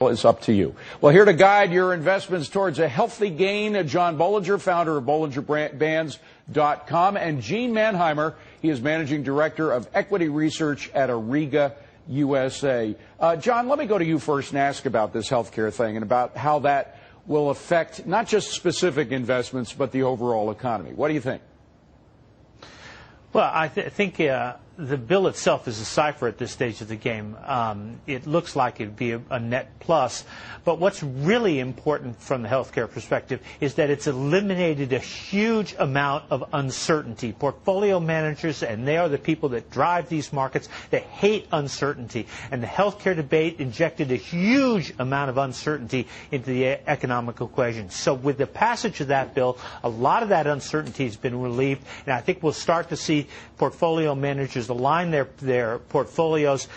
is up to you. Well, here to guide your investments towards a healthy gain, John Bollinger, founder of BollingerBands.com, and Gene Mannheimer. He is managing director of equity research at Ariga USA. John, let me go to you first and ask about this healthcare thing and about how that will affect not just specific investments, but the overall economy. What do you think? Well, I think the bill itself is a cipher at this stage of the game. It looks like it would be a net plus. But what's really important from the healthcare perspective is that it's eliminated a huge amount of uncertainty. Portfolio managers, and they are the people that drive these markets, they hate uncertainty. And the healthcare debate injected a huge amount of uncertainty into the economic equation. So with the passage of that bill, a lot of that uncertainty has been relieved. And I think we'll start to see portfolio managers align their portfolios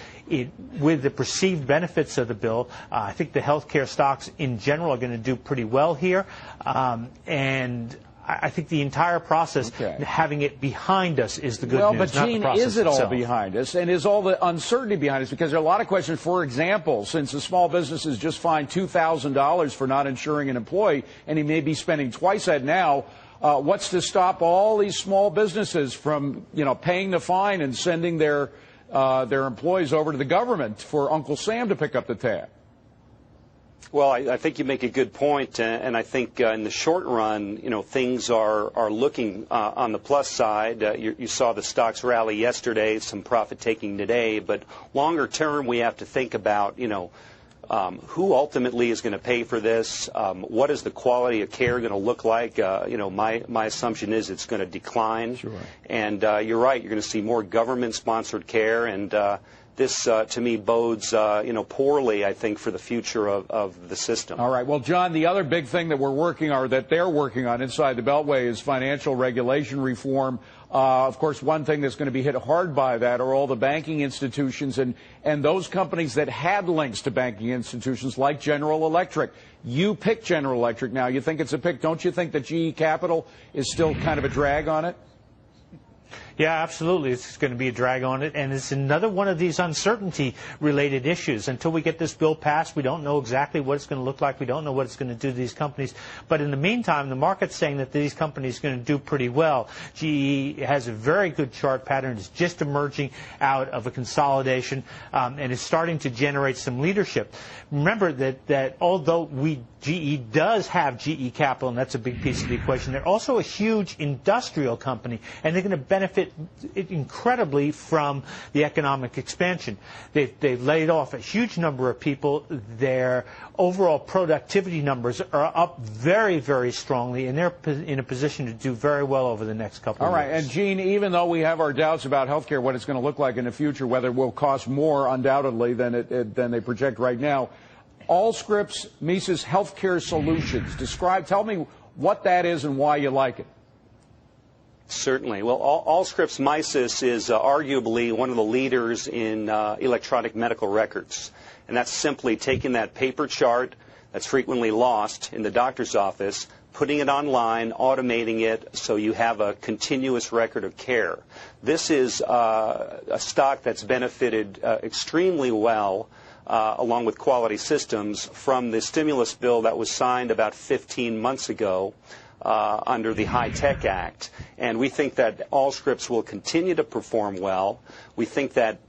with the perceived benefits of the bill. I think the healthcare stocks in general are going to do pretty well here. And I think the entire process, having it behind us, is the good news. Well, but Gene, is it all behind us? And is all the uncertainty behind us? Because there are a lot of questions. For example, since a small business is just fined $2,000 for not insuring an employee, and he may be spending twice that now, what's to stop all these small businesses from, paying the fine and sending their employees over to the government for Uncle Sam to pick up the tab? Well, I think you make a good point, and I think in the short run, things are looking on the plus side. You saw the stocks rally yesterday, some profit taking today, but longer term, we have to think about, who ultimately is going to pay for this? What is the quality of care going to look like? My assumption is it's going to decline. Sure. And you're right. You're going to see more government-sponsored care, and this, to me, bodes, poorly, I think, for the future of the system. All right. Well, John, the other big thing that they're working on inside the Beltway is financial regulation reform. Of course, one thing that's going to be hit hard by that are all the banking institutions and those companies that had links to banking institutions like General Electric. You pick General Electric now. You think it's a pick. Don't you think that GE Capital is still kind of a drag on it? Yeah, absolutely. It's going to be a drag on it, and it's another one of these uncertainty-related issues. Until we get this bill passed, we don't know exactly what it's going to look like. We don't know what it's going to do to these companies. But in the meantime, the market's saying that these companies are going to do pretty well. GE has a very good chart pattern. It's just emerging out of a consolidation, and is starting to generate some leadership. Remember that although GE does have GE Capital, and that's a big piece of the equation, they're also a huge industrial company, and they're going to benefit incredibly from the economic expansion. They've laid off a huge number of people. Their overall productivity numbers are up very, very strongly, and they're in a position to do very well over the next couple of years. All right, and Gene, even though we have our doubts about healthcare, what it's going to look like in the future, whether it will cost more, undoubtedly, than they project right now, Allscripts Mises Healthcare Solutions. Tell me what that is and why you like it. Certainly. Well, Allscripts Mises is arguably one of the leaders in electronic medical records. And that's simply taking that paper chart that's frequently lost in the doctor's office, putting it online, automating it so you have a continuous record of care. This is a stock that's benefited extremely well, along with Quality Systems, from the stimulus bill that was signed about 15 months ago under the High-Tech Act. And we think that Allscripts will continue to perform well. We think that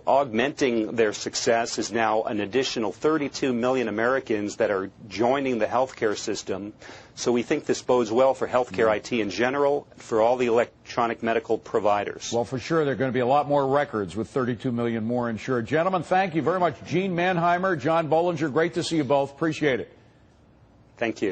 augmenting their success is now an additional 32 million Americans that are joining the healthcare system. So we think this bodes well for healthcare IT in general, for all the electronic medical providers. Well, for sure, there are going to be a lot more records with 32 million more insured. Gentlemen, thank you very much. Gene Mannheimer, John Bollinger, great to see you both. Appreciate it. Thank you.